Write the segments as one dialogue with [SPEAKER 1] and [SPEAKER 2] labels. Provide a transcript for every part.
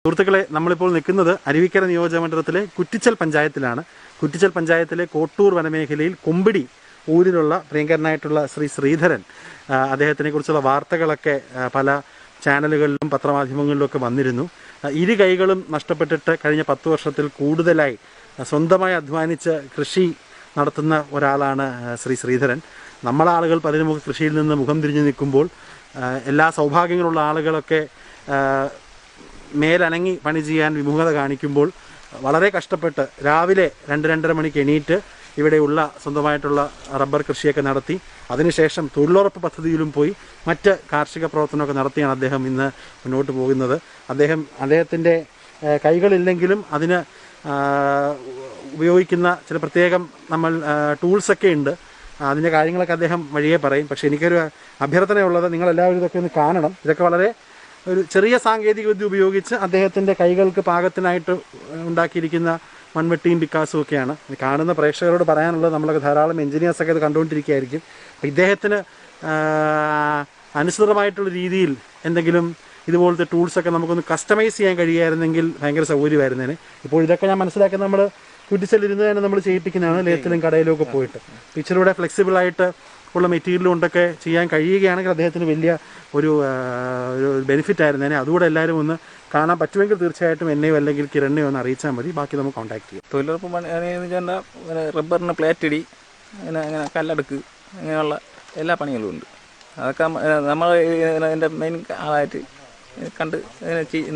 [SPEAKER 1] സുഹൃത്തുക്കളെ, നമ്മളിപ്പോൾ നിൽക്കുന്നത് അരുവിക്കര നിയോജകമണ്ഡലത്തിലെ കുറ്റിച്ചൽ പഞ്ചായത്തിലാണ്. കുറ്റിച്ചൽ പഞ്ചായത്തിലെ കോട്ടൂർ വനമേഖലയിൽ കൊമ്പിടി ഊരിലുള്ള പ്രിയങ്കരനായിട്ടുള്ള ശ്രീ ശ്രീധരൻ, അദ്ദേഹത്തിനെ കുറിച്ചുള്ള വാർത്തകളൊക്കെ പല ചാനലുകളിലും പത്രമാധ്യമങ്ങളിലുമൊക്കെ വന്നിരുന്നു. ഇരു കൈകളും നഷ്ടപ്പെട്ടിട്ട് കഴിഞ്ഞ 10 വർഷത്തിൽ കൂടുതലായി സ്വന്തമായി അധ്വാനിച്ച് കൃഷി നടത്തുന്ന ഒരാളാണ് ശ്രീ ശ്രീധരൻ. നമ്മളാളുകൾ പലരും കൃഷിയിൽ നിന്ന് മുഖം തിരിഞ്ഞു നിൽക്കുമ്പോൾ എല്ലാ സൗഭാഗ്യങ്ങളുള്ള ആളുകളൊക്കെ മേലനങ്ങി പണി ചെയ്യാൻ വിമുഖത കാണിക്കുമ്പോൾ വളരെ കഷ്ടപ്പെട്ട് രാവിലെ 2-2:30 മണിക്ക് എണീറ്റ് ഇവിടെയുള്ള സ്വന്തമായിട്ടുള്ള റബ്ബർ കൃഷിയൊക്കെ നടത്തി അതിനുശേഷം തൊഴിലുറപ്പ് പദ്ധതിയിലും പോയി മറ്റ് കാർഷിക പ്രവർത്തനമൊക്കെ നടത്തിയാണ് അദ്ദേഹം ഇന്ന് മുന്നോട്ട് പോകുന്നത്. അദ്ദേഹത്തിൻ്റെ കൈകളില്ലെങ്കിലും അതിന് ഉപയോഗിക്കുന്ന ചില പ്രത്യേകം ടൂൾസൊക്കെ ഉണ്ട്. അതിൻ്റെ കാര്യങ്ങളൊക്കെ അദ്ദേഹം വഴിയേ പറയും. പക്ഷേ എനിക്കൊരു അഭ്യർത്ഥനയുള്ളത്, നിങ്ങളെല്ലാവരും ഇതൊക്കെ ഒന്ന് കാണണം. ഇതൊക്കെ വളരെ ഒരു ചെറിയ സാങ്കേതികവിദ്യ ഉപയോഗിച്ച് അദ്ദേഹത്തിൻ്റെ കൈകൾക്ക് പാകത്തിനായിട്ട് ഉണ്ടാക്കിയിരിക്കുന്ന മൺവെട്ടിയും പിക്കാസും ഒക്കെയാണ്. കാണുന്ന പ്രേക്ഷകരോട് പറയാനുള്ളത്, നമ്മളൊക്കെ ധാരാളം എൻജിനീയേഴ്സൊക്കെ ഇത് കണ്ടുകൊണ്ടിരിക്കുകയായിരിക്കും. അപ്പോൾ ഇദ്ദേഹത്തിന് അനുസൃതമായിട്ടുള്ള രീതിയിൽ എന്തെങ്കിലും ഇതുപോലത്തെ ടൂൾസൊക്കെ നമുക്കൊന്ന് കസ്റ്റമൈസ് ചെയ്യാൻ കഴിയുമായിരുന്നെങ്കിൽ ഭയങ്കര സൗകര്യമായിരുന്നേനെ. ഇപ്പോൾ ഇതൊക്കെ ഞാൻ മനസ്സിലാക്കുന്നത് നമ്മൾ കുറ്റിച്ചലിരുന്ന് തന്നെ നമ്മൾ ചെയ്യിപ്പിക്കുന്നതാണ്, ലേത്തിലും കടയിലും ഒക്കെ പോയിട്ട്. ഇച്ചിലൂടെ ഫ്ലെക്സിബിളായിട്ട് ഉള്ള മെറ്റീരിയൽ കൊണ്ടൊക്കെ ചെയ്യാൻ കഴിയുകയാണെങ്കിൽ അദ്ദേഹത്തിന് വലിയ ഒരു ബെനിഫിറ്റ് ആയിരുന്നേനെ. അതുകൂടെ എല്ലാവരും ഒന്ന് കാണാൻ പറ്റുമെങ്കിൽ തീർച്ചയായിട്ടും എന്നെയോ അല്ലെങ്കിൽ കിരണിനെയോ ഒന്ന് അറിയിച്ചാൽ മതി. ബാക്കി നമുക്ക് കോൺടാക്ട് ചെയ്യാം.
[SPEAKER 2] തൊഴിലുറപ്പ് പണി റബ്ബറിന് പ്ലേറ്റ് ഇടി, അങ്ങനെ കല്ലടുക്ക്, അങ്ങനെയുള്ള എല്ലാ പണികളും ഉണ്ട്. അതൊക്കെ നമ്മൾ എൻ്റെ മെയിൻ ആളായിട്ട്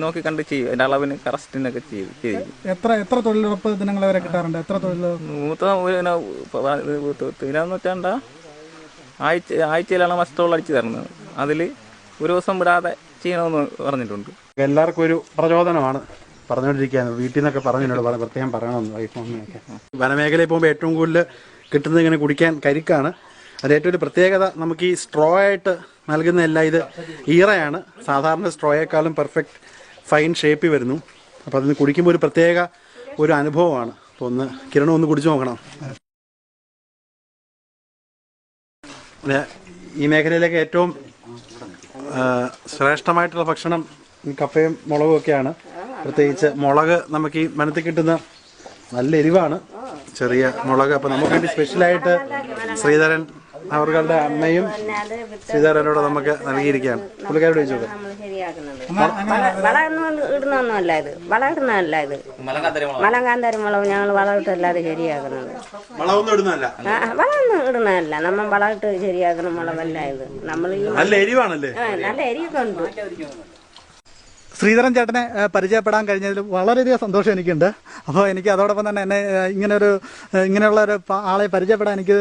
[SPEAKER 2] നോക്കി കണ്ട് ചെയ്യും. അതിൻ്റെ അളവിന് കറസ്റ്റിനൊക്കെ ചെയ്യും.
[SPEAKER 3] എത്ര തൊഴിലുറപ്പ് ദിനങ്ങൾ വരെ കിട്ടാറുണ്ട്? എത്ര
[SPEAKER 2] ഇതിനാന്ന് വെച്ചാൽ ആഴ്ചയിലാണ് മസ്റ്റോളം അടിച്ചു തരുന്നത്. അതിൽ ഒരു ദിവസം വിടാതെ ചെയ്യണമെന്ന് പറഞ്ഞിട്ടുണ്ട്.
[SPEAKER 1] എല്ലാവർക്കും ഒരു പ്രചോദനമാണ് പറഞ്ഞുകൊണ്ടിരിക്കുകയാണ്. വീട്ടിൽ നിന്നൊക്കെ പറഞ്ഞിട്ടുണ്ട് പ്രത്യേകം പറയണമെന്ന് വൈഫോണിനൊക്കെ. വനമേഖലയിൽ പോകുമ്പോൾ ഏറ്റവും കൂടുതൽ കിട്ടുന്നത് ഇങ്ങനെ കുടിക്കാൻ കരിക്കാണ്. അത് ഏറ്റവും ഒരു പ്രത്യേകത, നമുക്ക് ഈ സ്ട്രോ ആയിട്ട് നൽകുന്നതല്ല, ഇത് ഈറയാണ്. സാധാരണ സ്ട്രോയേക്കാളും പെർഫെക്റ്റ് ഫൈൻ ഷേപ്പിൽ വരുന്നു. അപ്പോൾ അതിന് കുടിക്കുമ്പോൾ ഒരു പ്രത്യേക ഒരു അനുഭവമാണ്. അപ്പോൾ ഒന്ന് കിരണം ഒന്ന് കുടിച്ചു നോക്കണം. ഈ മേഖലയിലേക്ക് ഏറ്റവും ശ്രേഷ്ഠമായിട്ടുള്ള ഭക്ഷണം കപ്പയും മുളകും ഒക്കെയാണ്. പ്രത്യേകിച്ച് മുളക് നമുക്ക് ഈ വനത്തിൽ കിട്ടുന്ന നല്ല എരിവാണ്, ചെറിയ മുളക്. അപ്പോൾ നമുക്ക് വേണ്ടി സ്പെഷ്യലായിട്ട് ശ്രീധരൻ അവരുടെ അമ്മയും ശ്രീധരനോട് നമുക്ക് നൽകിയിരിക്കുകയാണ്. പുള്ളിക്കാരോട് ചോദിച്ചോളൂ.
[SPEAKER 4] ഇടുന്നൊന്നുമല്ല ഇത്, വളം ഇടുന്നതല്ല ഇത്. മലങ്കാന്താരി മുളക് ഞങ്ങൾ വളമിട്ടല്ലാതെ ശരിയാക്കുന്നത്.
[SPEAKER 1] വളമൊന്നും ഇടുന്നതല്ല,
[SPEAKER 4] വളമൊന്നും ഇടുന്നതല്ല. നമ്മൾ വളമിട്ട് ശരിയാക്കുന്ന മുളകല്ല ഇത്. നമ്മൾ
[SPEAKER 1] നല്ല എരിവാണല്ലേ?
[SPEAKER 4] നല്ല എരിയൊക്കെ ഉണ്ട്.
[SPEAKER 3] ശ്രീധരൻ ചേട്ടനെ പരിചയപ്പെടാൻ കഴിഞ്ഞതിൽ വളരെയധികം സന്തോഷം എനിക്കുണ്ട്. അപ്പോൾ എനിക്ക് അതോടൊപ്പം തന്നെ എന്നെ ഇങ്ങനെയുള്ള ഒരു ആളെ പരിചയപ്പെടാൻ എനിക്ക്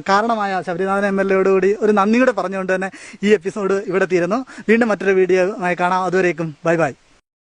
[SPEAKER 3] കാരണമായ ശബരിനാഥൻ MLA കൂടി ഒരു നന്ദിയോടെ പറഞ്ഞുകൊണ്ട് തന്നെ ഈ എപ്പിസോഡ് ഇവിടെ തീരുന്നു. വീണ്ടും മറ്റൊരു വീഡിയോ ആയി കാണാം. അതുവരേക്കും ബൈ ബൈ.